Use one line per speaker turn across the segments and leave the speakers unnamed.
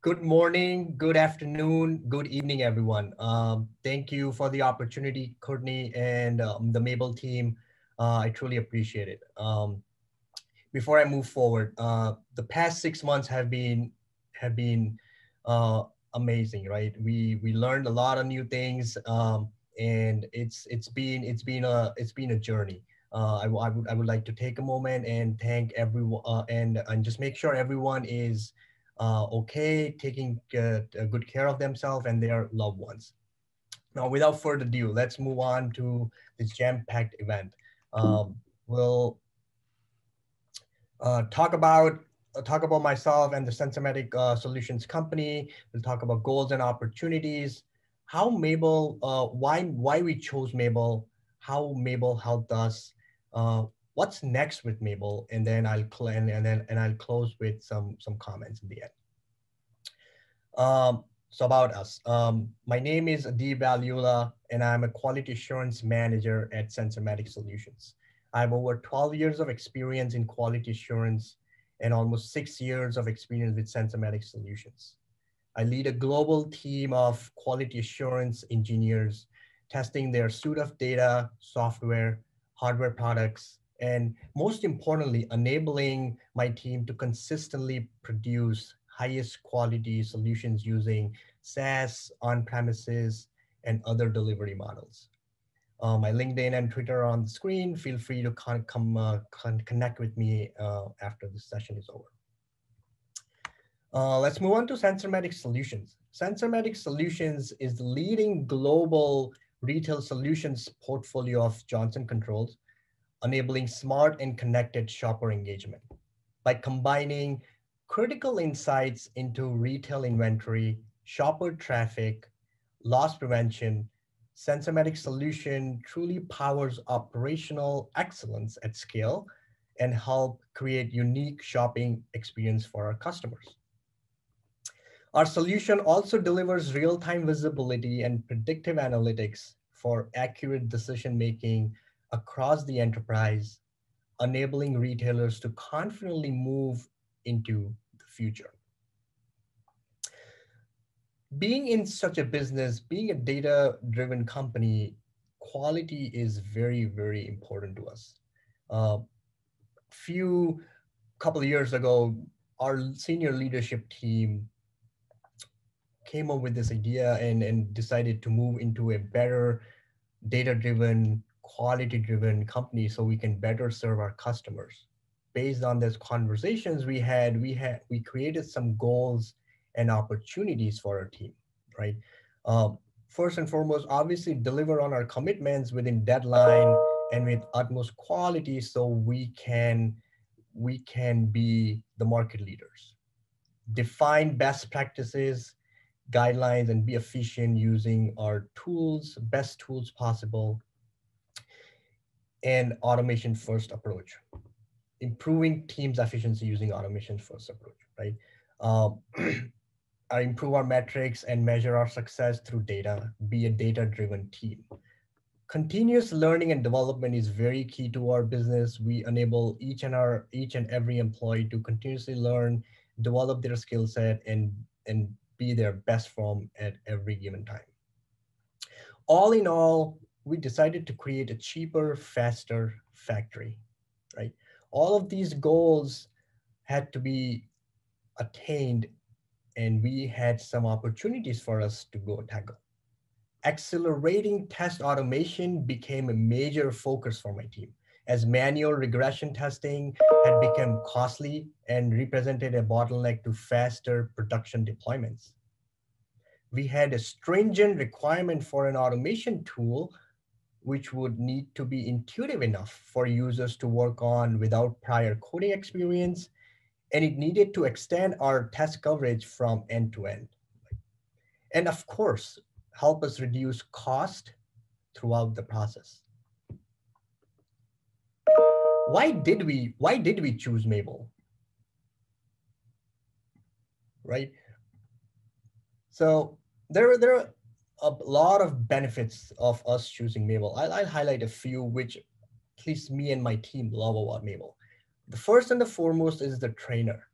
Good morning, good afternoon, good evening, everyone. Thank you for the opportunity, Courtney and the Mabel team. I truly appreciate it. Before I move forward, the past 6 months have been uh, amazing, right? We learned a lot of new things, and it's been a journey. I would like to take a moment and thank everyone, and just make sure everyone is okay, taking good care of themselves and their loved ones. Now, without further ado, let's move on to this jam-packed event. We'll talk about myself and the Sensormatic Solutions company. We'll talk about goals and opportunities, how Mabel, why we chose Mabel, how Mabel helped us, uh, what's next with Mabel, and then I'll close with some comments in the end. So about us, my name is Adeeb Vailulla, and I'm a quality assurance manager at Sensormatic Solutions. I have over 12 years of experience in quality assurance and almost 6 years of experience with Sensormatic Solutions. I lead a global team of quality assurance engineers testing their suite of data, software, hardware products, and most importantly, enabling my team to consistently produce highest quality solutions using SaaS, on-premises, and other delivery models. My LinkedIn and Twitter are on the screen. Feel free to connect with me after this session is over. Let's move on to Sensormatic Solutions. Sensormatic Solutions is the leading global retail solutions portfolio of Johnson Controls, enabling smart and connected shopper engagement. By combining critical insights into retail inventory, shopper traffic, loss prevention, Sensormatic Solution truly powers operational excellence at scale and help create unique shopping experience for our customers. Our solution also delivers real-time visibility and predictive analytics for accurate decision-making across the enterprise, enabling retailers to confidently move into the future. Being in such a business, being a data-driven company, quality is very, very important to us. Uh, few couple of years ago, our senior leadership team came up with this idea and decided to move into a better data-driven, quality-driven company so we can better serve our customers. Based on those conversations we created some goals and opportunities for our team, right? First and foremost, obviously deliver on our commitments within deadline and with utmost quality so we can be the market leaders. Define best practices, guidelines, and be efficient using our tools, best tools possible, and automation first approach. Improving teams efficiency using automation first approach, right? Um, improve our metrics and measure our success through data, be a data driven team. Continuous learning and development is very key to our business. We enable each and every employee to continuously learn, develop their skill set, and be their best form at every given time. All in all, we decided to create a cheaper, faster factory, right? All of these goals had to be attained, and we had some opportunities for us to go tackle. Accelerating test automation became a major focus for my team, as manual regression testing had become costly and represented a bottleneck to faster production deployments. We had a stringent requirement for an automation tool which would need to be intuitive enough for users to work on without prior coding experience, and it needed to extend our test coverage from end to end. And of course, help us reduce cost throughout the process. Why did we choose Mabel, right? So there are a lot of benefits of us choosing Mabel. I'll highlight a few which at least me and my team love about Mabel. The first and the foremost is the trainer.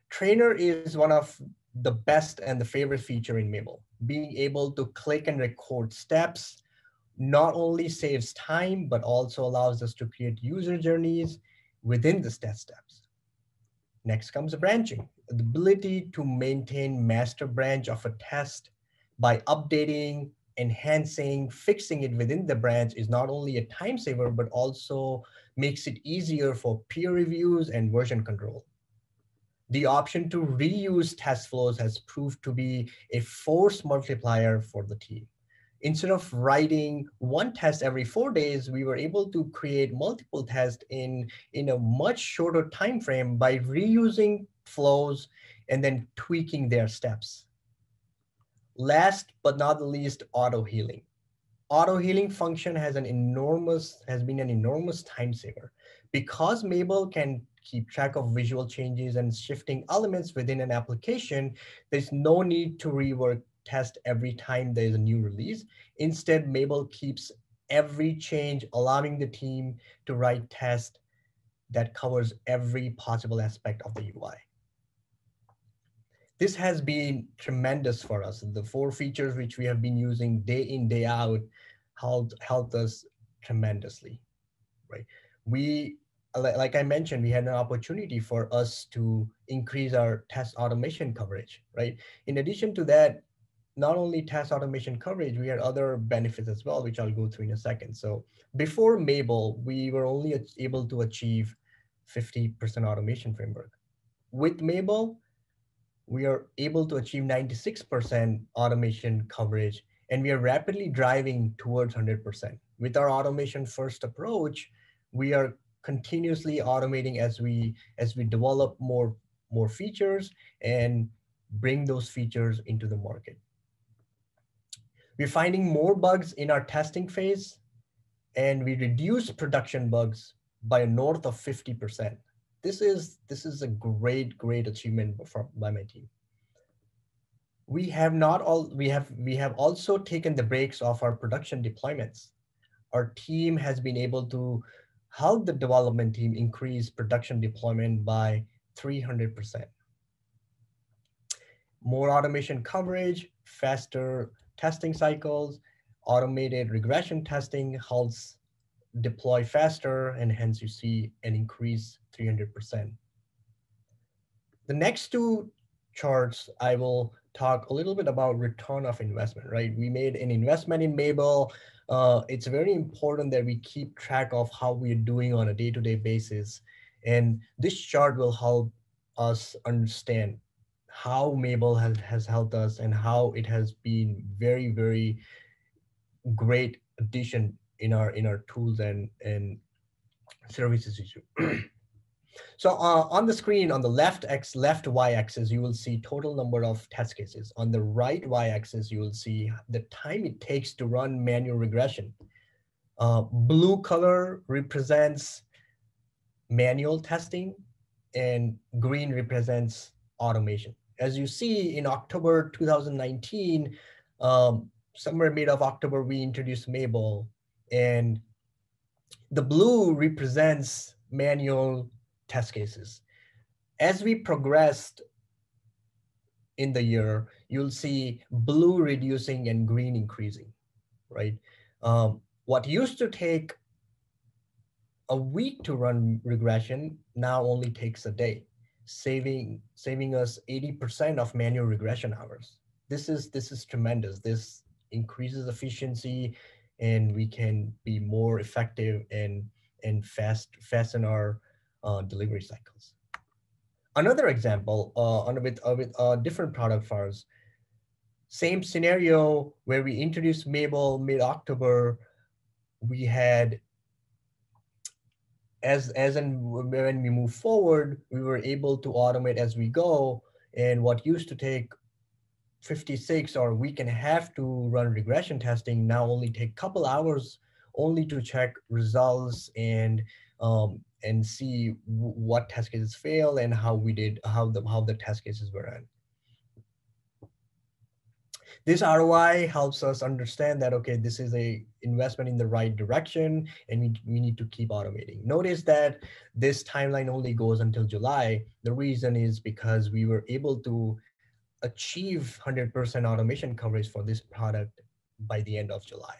Trainer is one of the best and the favorite feature in Mabel. Being able to click and record steps not only saves time, but also allows us to create user journeys within the test steps. Next comes the branching. The ability to maintain master branch of a test by updating, enhancing, fixing it within the branch is not only a time saver, but also makes it easier for peer reviews and version control. The option to reuse test flows has proved to be a force multiplier for the team. Instead of writing one test every 4 days, we were able to create multiple tests in a much shorter time frame by reusing flows and then tweaking their steps. Last but not the least, auto healing. Auto healing function has been an enormous time saver. Because Mabel can keep track of visual changes and shifting elements within an application, there's no need to rework test every time there's a new release. Instead, Mabel keeps every change, allowing the team to write test that covers every possible aspect of the UI. This has been tremendous for us. The four features which we have been using day in, day out helped us tremendously, right? We, like I mentioned, we had an opportunity for us to increase our test automation coverage, right? In addition to that, not only test automation coverage, we had other benefits as well, which I'll go through in a second. So before Mabel, we were only able to achieve 50% automation framework. With Mabel, we are able to achieve 96% automation coverage, and we are rapidly driving towards 100%. With our automation first approach, we are continuously automating as we develop more features and bring those features into the market. We're finding more bugs in our testing phase, and we reduce production bugs by north of 50%. This is a great achievement by my team. We have also taken the brakes off our production deployments. Our team has been able to help the development team increase production deployment by 300%. More automation coverage, faster testing cycles, automated regression testing helps deploy faster, and hence you see an increase 300%. The next two charts, I will talk a little bit about return of investment, right? We made an investment in Mabel. It's very important that we keep track of how we're doing on a day-to-day basis. And this chart will help us understand how Mabel has helped us and how it has been very great addition in our tools and services issue. So on the screen, on the left y-axis, you will see total number of test cases. On the right y-axis, you will see the time it takes to run manual regression. Blue color represents manual testing, and green represents automation. As you see, in October 2019, somewhere mid of October, we introduced Mabel, and the blue represents manual test cases. As we progressed in the year, you'll see blue reducing and green increasing, right? What used to take a week to run regression now only takes a day, saving us 80% of manual regression hours. This is tremendous. This increases efficiency, and we can be more effective and fasten our delivery cycles. Another example with a different product for us, same scenario where we introduced Mabel mid-October. We had, and when we move forward, we were able to automate as we go, and what used to take 56 or a week and a half to run regression testing now only take a couple hours only to check results and see what test cases fail and how the test cases were run. This ROI helps us understand that, okay, this is a investment in the right direction, and we need to keep automating. Notice that this timeline only goes until July. The reason is because we were able to achieve 100% automation coverage for this product by the end of July,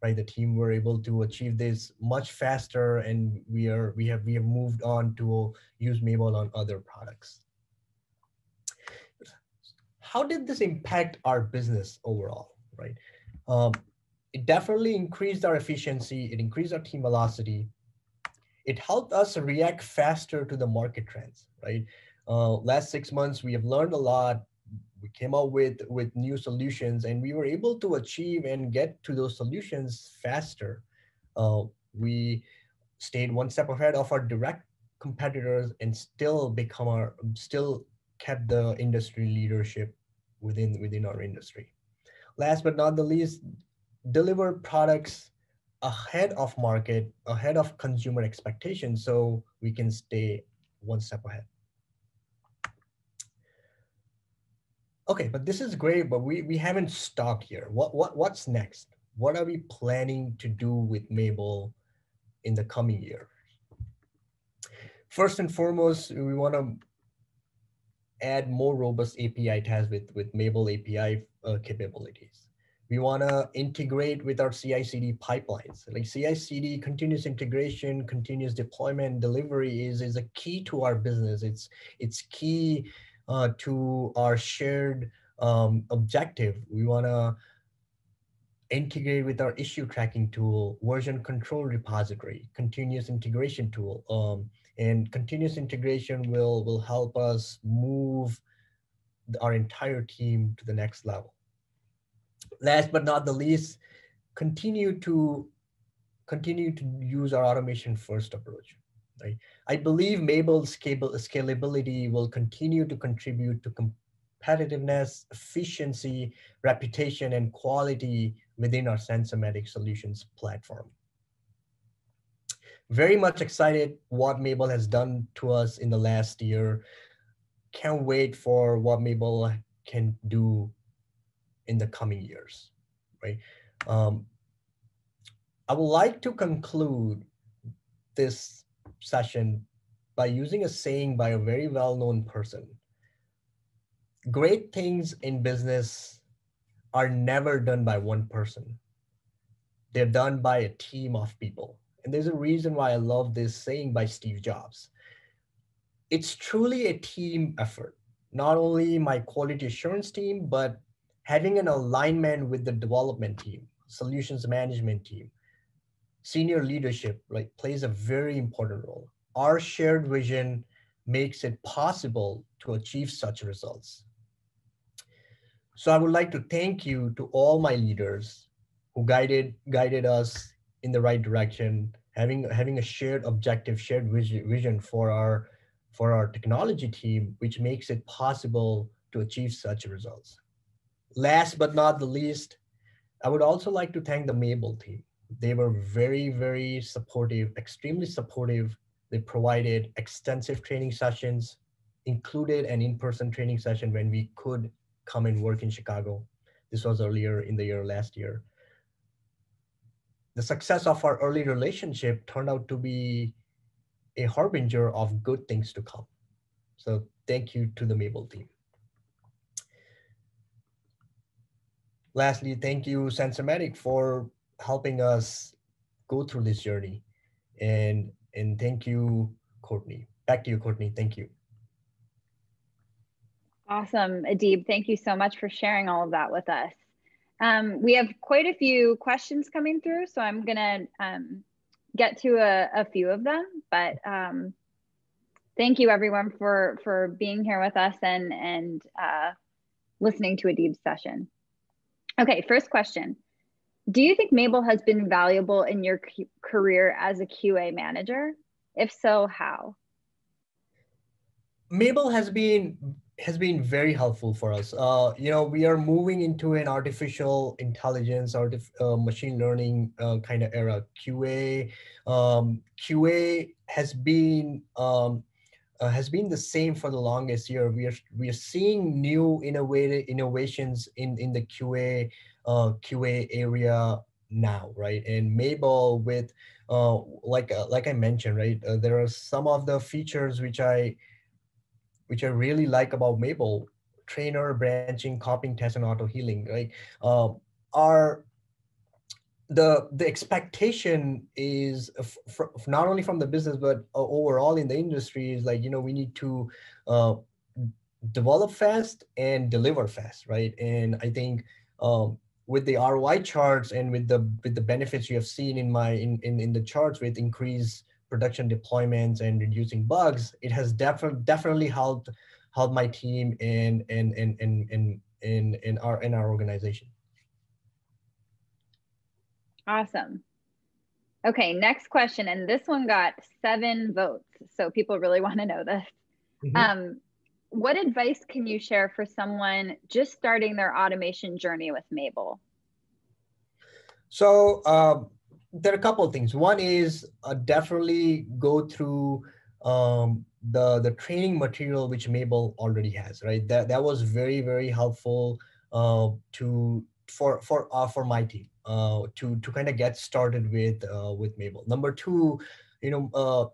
right? The team were able to achieve this much faster, and we have moved on to use Mabel on other products. How did this impact our business overall, right? Um, it definitely increased our efficiency. It increased our team velocity. It helped us react faster to the market trends, right? Last 6 months, we have learned a lot. We came up with new solutions, and we were able to achieve and get to those solutions faster. We stayed one step ahead of our direct competitors and still kept the industry leadership within our industry. Last but not the least, deliver products ahead of market, ahead of consumer expectations, so we can stay one step ahead. Okay, but this is great, but we haven't stopped here. What's next? What are we planning to do with Mabel in the coming year? First and foremost, we want to add more robust API tests with Mabel API capabilities. We want to integrate with our CI/CD pipelines. Like CI/CD, continuous integration, continuous deployment, delivery is a key to our business. It's key to our shared objective. We want to integrate with our issue tracking tool, version control repository, continuous integration tool. And continuous integration will help us move our entire team to the next level. Last but not the least, continue to use our automation first approach. Right? I believe Mabel's scalability will continue to contribute to competitiveness, efficiency, reputation, and quality within our Sensormatic Solutions platform. Very much excited what Mabel has done to us in the last year. Can't wait for what Mabel can do in the coming years, right? I would like to conclude this session by using a saying by a very well-known person. Great things in business are never done by one person. They're done by a team of people. And there's a reason why I love this saying by Steve Jobs. It's truly a team effort. Not only my quality assurance team, but having an alignment with the development team, solutions management team, senior leadership, like, plays a very important role. Our shared vision makes it possible to achieve such results. So I would like to thank you to all my leaders who guided us in the right direction, having a shared objective, shared vision for our technology team, which makes it possible to achieve such results. Last but not the least, I would also like to thank the Mabel team. They were very, very supportive, extremely supportive. They provided extensive training sessions, included an in-person training session when we could come and work in Chicago. This was earlier in the year, last year. The success of our early relationship turned out to be a harbinger of good things to come. So thank you to the Mabel team. Lastly, thank you, Sensormatic, for helping us go through this journey. And thank you, Courtney. Back to you, Courtney. Thank you.
Awesome, Adeeb. Thank you so much for sharing all of that with us. We have quite a few questions coming through, so I'm gonna get to a few of them, but thank you everyone for being here with us and listening to Adeeb's session. Okay, first question. Do you think Mabel has been valuable in your career as a QA manager? If so, how?
Mabel has been very helpful for us. We are moving into an artificial intelligence, machine learning kind of era. QA has been the same for the longest year. We are seeing new innovations in the QA area now, right? And Mabel, with like I mentioned, right, there are some of the features which I really like about Mabel. trainer, branching, copying, test, and auto healing, right? Are the expectation is not only from the business but overall in the industry is like, we need to uh, develop fast and deliver fast, right? And I think with the ROI charts and with the benefits you have seen in the charts with increased production deployments and reducing bugs, it has definitely helped my team in our organization.
Awesome. Okay, next question. And this one got 7 votes. So people really want to know this.
Mm-hmm.
What advice can you share for someone just starting their automation journey with Mabel?
So there are a couple of things. One is definitely go through the training material which Mabel already has, right? That was very helpful for my team to kind of get started with Mabel. Number two, you know.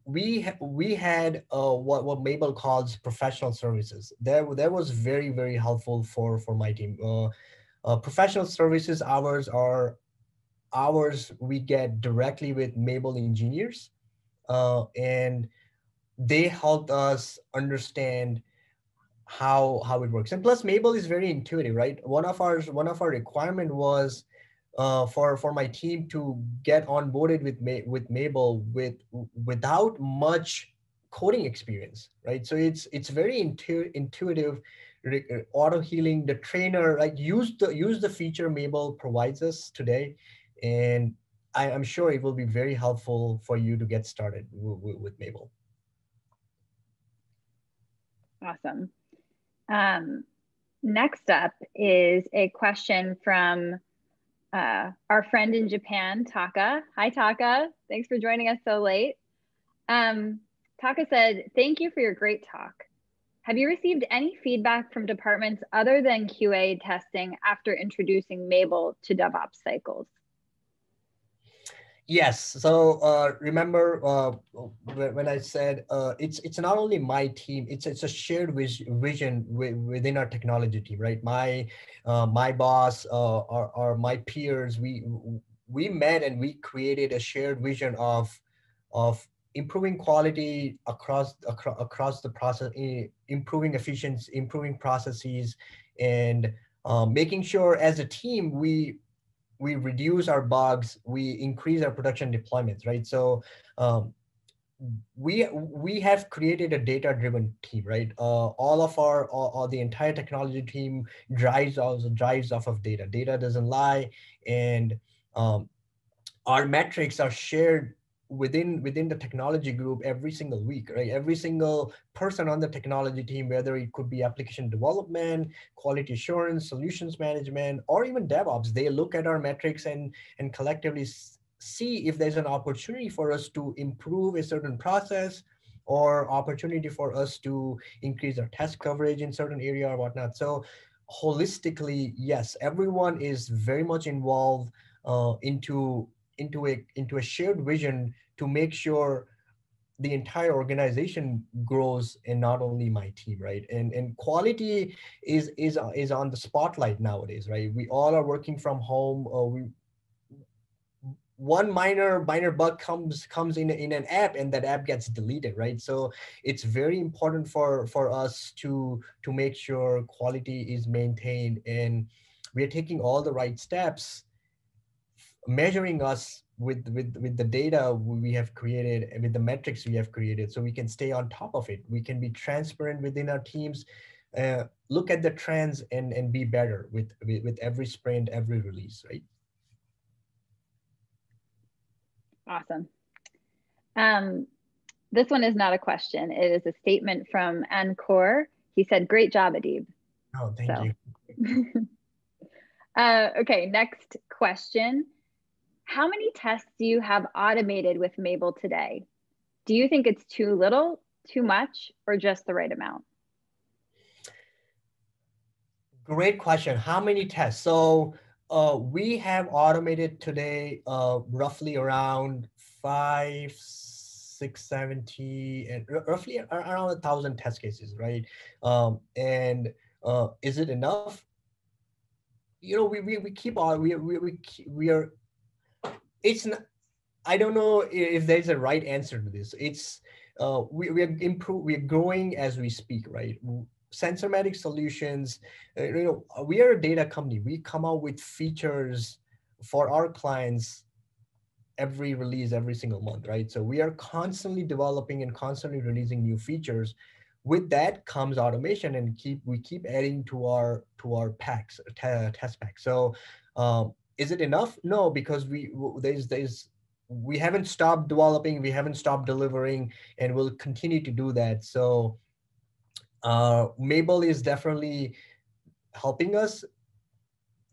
We had what Mabel calls professional services. That was very helpful for my team. Professional services hours we get directly with Mabel engineers, and they helped us understand how it works. And plus, Mabel is very intuitive, right? One of our requirement was for my team to get onboarded with Mabel without much coding experience, right? So it's very intuitive. Auto healing, the trainer, like use the feature Mabel provides us today, and I'm sure it will be very helpful for you to get started with Mabel.
Awesome. Next up is a question from our friend in Japan, Taka. Hi, Taka. Thanks for joining us so late. Taka said, thank you for your great talk. Have you received any feedback from departments other than QA testing after introducing Mabel to DevOps cycles?
Yes. So remember when I said it's not only my team; it's a shared vision within our technology team, right? My boss or my peers, we met and we created a shared vision of improving quality across the process, improving efficiency, improving processes, and making sure as a team we reduce our bugs, we increase our production deployments, right? So we have created a data-driven team, right? All the entire technology team drives off of data. Data doesn't lie, and um, our metrics are shared within the technology group every single week, right? Every single person on the technology team, whether it could be application development, quality assurance, solutions management, or even DevOps, they look at our metrics and collectively see if there's an opportunity for us to improve a certain process or opportunity for us to increase our test coverage in certain area or whatnot. So holistically, yes, everyone is very much involved into a shared vision to make sure the entire organization grows, and not only my team, right? And quality is on the spotlight nowadays, right? We all are working from home. We One minor bug comes in an app, and that app gets deleted, right? So it's very important for us to make sure quality is maintained, and we are taking all the right steps, measuring us with the data we have created and with the metrics we have created, so we can stay on top of it. We can be transparent within our teams, look at the trends and be better with every sprint, every release, right?
Awesome. This one is not a question. It is a statement from Encore. He said, great job, Adeeb.
Oh, thank you.
Okay, next question. How many tests do you have automated with Mabel today? Do you think it's too little, too much, or just the right amount?
Great question. How many tests? So we have automated today roughly around 5, 670 and roughly around 1,000 test cases, right? And is it enough? We keep on we are it's not, I don't know if there's a right answer to this. It's we are growing as we speak, right? Sensormatic Solutions, we are a data company. We come out with features for our clients every release every single month, right? So we are constantly developing and constantly releasing new features. With that comes automation, and we keep adding to our packs, test packs. So is it enough? No, because there's we haven't stopped developing, we haven't stopped delivering, and we'll continue to do that. So Mabel is definitely helping us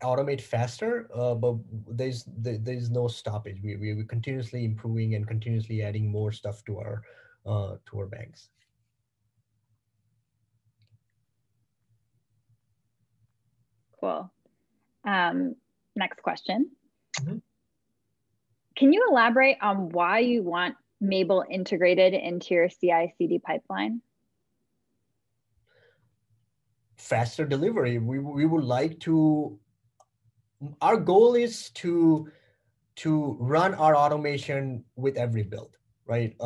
automate faster, but there's no stoppage. We're continuously improving and continuously adding more stuff to our banks.
Cool. Next question.
Mhm.
Can you elaborate on why you want Mabel integrated into your CI/CD pipeline?
Faster delivery. We would like to. Our goal is to run our automation with every build, right?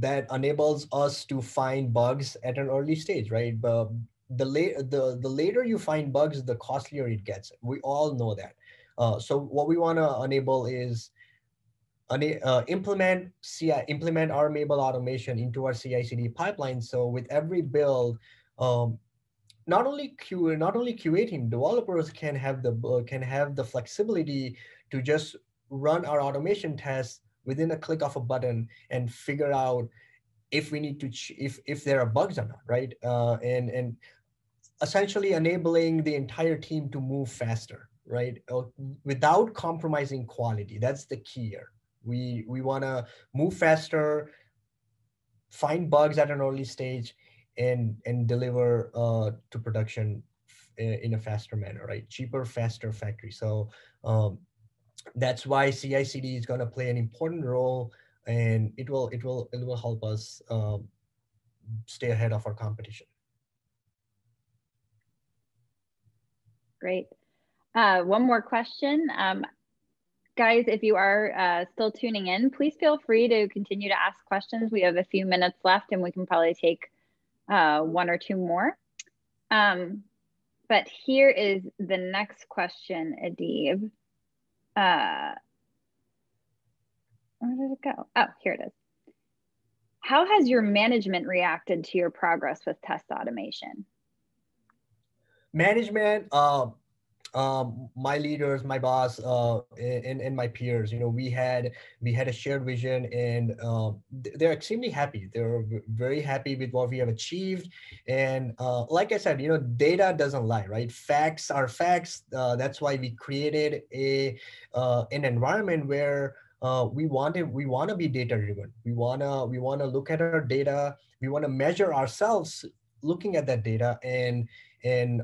That enables us to find bugs at an early stage, right? But the later you find bugs, the costlier it gets. We all know that. So what we want to enable is implement our Mabel automation into our CI/CD pipeline. So with every build, um, not only QA team developers can have the flexibility to just run our automation tests within a click of a button and figure out if we need to if there are bugs or not, right? And essentially enabling the entire team to move faster, right? Without compromising quality. That's the key here. We want to move faster, find bugs at an early stage, and deliver to production in a faster manner, right? Cheaper, faster factory. So that's why CI/CD is going to play an important role, and it will help us stay ahead of our competition.
Great. One more question. Guys, if you are still tuning in, please feel free to continue to ask questions. We have a few minutes left and we can probably take one or two more. But here is the next question, Adeeb. Where did it go? Oh, here it is. How has your management reacted to your progress with test automation?
Management, my leaders, my boss, and my peers, we had a shared vision, and they're extremely happy. They're very happy with what we have achieved. And like I said, data doesn't lie, right? Facts are facts. That's why we created an environment where we want to be data driven. We wanna look at our data. We want to measure ourselves looking at that data, and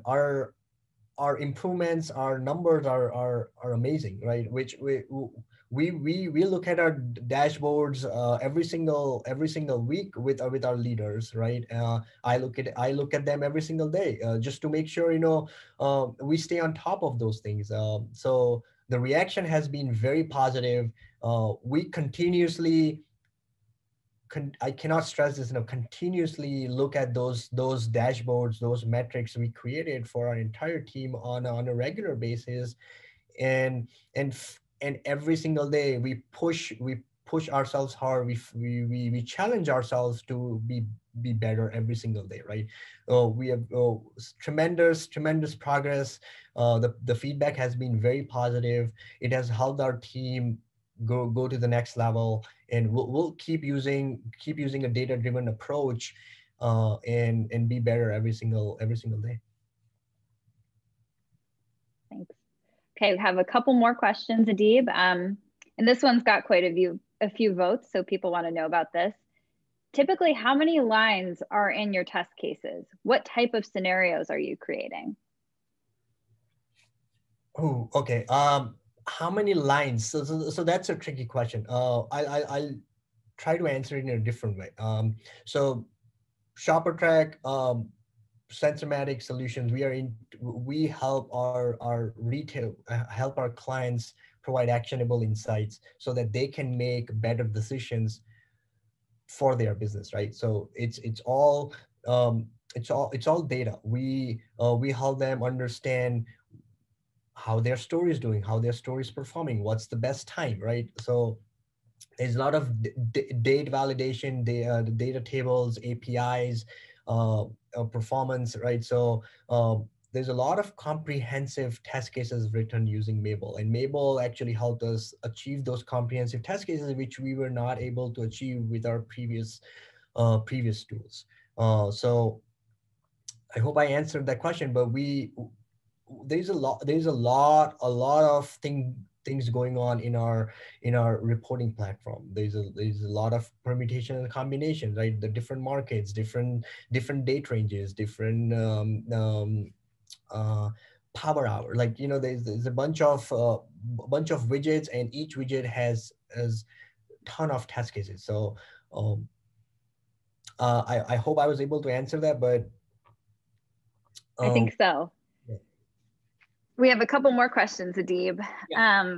our improvements, our numbers are amazing, right? Which we look at our dashboards every single week with our leaders, right? I look at them every single day, just to make sure we stay on top of those things. So the reaction has been very positive. We continuously I cannot stress this enough. Continuously look at those dashboards, those metrics we created for our entire team on a regular basis, and every single day we push ourselves hard. We challenge ourselves to be better every single day, right? We have tremendous progress. The feedback has been very positive. It has helped our team go to the next level, and we'll keep using a data driven approach, and be better every single day.
Thanks. Okay, we have a couple more questions, Adeeb. And this one's got quite a few votes, so people want to know about this. Typically, how many lines are in your test cases? What type of scenarios are you creating?
Oh, okay. How many lines? So that's a tricky question. I'll try to answer it in a different way. So ShopperTrack, Sensormatic Solutions, we help our retail, help our clients provide actionable insights so that they can make better decisions for their business, right? So it's all data. We help them understand how their store is doing, how their store is performing, what's the best time, right? So there's a lot of date validation, the data tables, APIs, performance, right? So there's a lot of comprehensive test cases written using Mabel, and Mabel actually helped us achieve those comprehensive test cases, which we were not able to achieve with our previous tools. So I hope I answered that question, but there's a lot of things going on in our reporting platform. There's a lot of permutation and combinations, right? The different markets, different date ranges, different uh, power hour. Like, there's a bunch of widgets, and each widget has ton of test cases. So um, I hope I was able to answer that, but
I
um,
think so.
yeah.
We have a couple more questions, Adeeb.
Yeah.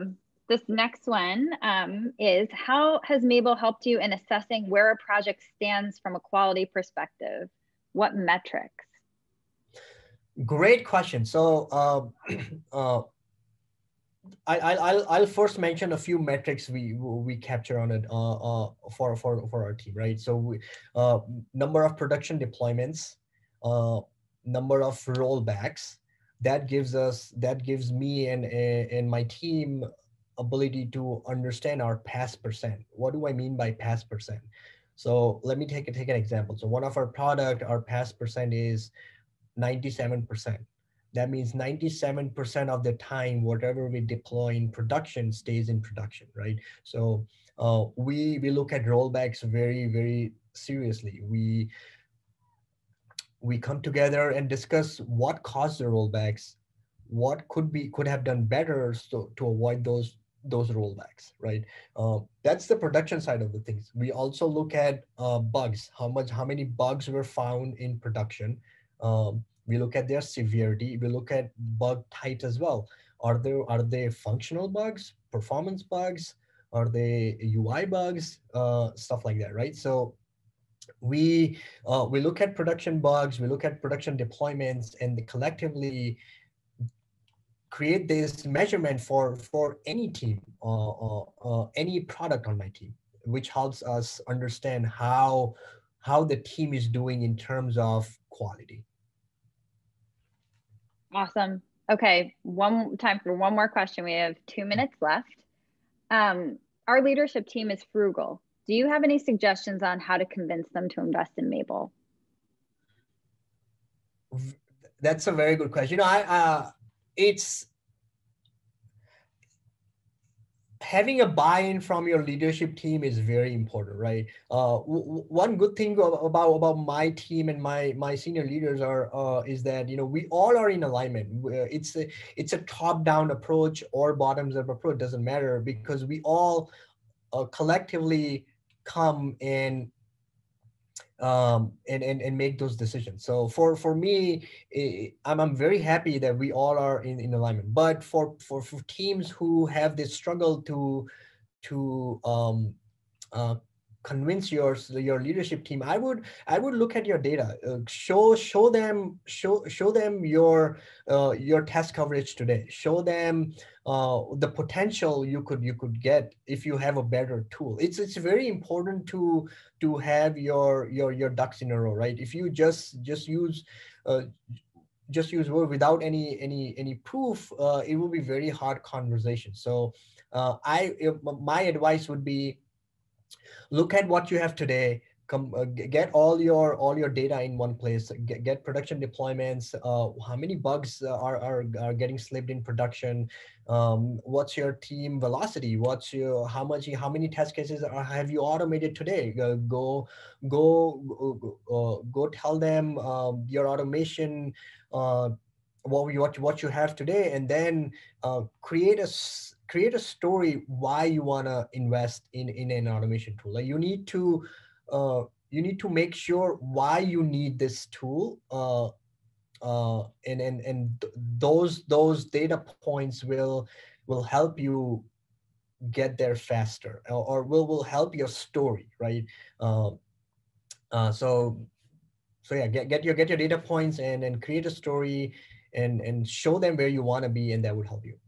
This next one is, how has Mabel helped you in assessing where a project stands from a quality perspective? What metrics?
Great question. So uh, I'll first mention a few metrics we capture on it for our team, right? So uh, number of production deployments, uh, number of rollbacks. That gives me and my team ability to understand our pass percent. What do I mean by pass percent? So let me take an example. So one of our product, our pass percent is 97%. That means 97% of the time, whatever we deploy in production stays in production, right? So we look at rollbacks very, very seriously. We come together and discuss what caused the rollbacks, what could have done better so to avoid those rollbacks, right? That's the production side of the things. We also look at bugs, how many bugs were found in production. We look at their severity. We look at bug types as well. Are they functional bugs, performance bugs? Are they UI bugs? Stuff like that, right? So we look at production bugs, we look at production deployments, and they collectively create this measurement for any team, any product on my team, which helps us understand how the team is doing in terms of quality.
Awesome. Okay, one time for one more question. We have 2 minutes left. Our leadership team is frugal. Do you have any suggestions on how to convince them to invest in Mabel?
That's a very good question. It's having a buy-in from your leadership team is very important, right? One good thing about my team and my senior leaders is that we all are in alignment. It's a top-down approach or bottoms-up approach, doesn't matter, because we all collectively come and make those decisions. So for me, I'm very happy that we all are in alignment. But for teams who have this struggle to uh, convince your leadership team, I would look at your data. Show them your test coverage today. Show them the potential you could get if you have a better tool. It's very important to have your ducks in a row, right? If you uh, just use word without any proof, it will be very hard conversation. So my advice would be, look at what you have today. Get all your data in one place. Get production deployments. How many bugs are getting slipped in production? What's your team velocity? How many test cases have you automated today? Go tell them your automation. what you have today, and then create a story why you want to invest in an automation tool. Like you need to make sure why you need this tool, those data points will help you get there faster, or will help your story, right? uh, so yeah, get your data points and create a story and show them where you want to be, and that would help you.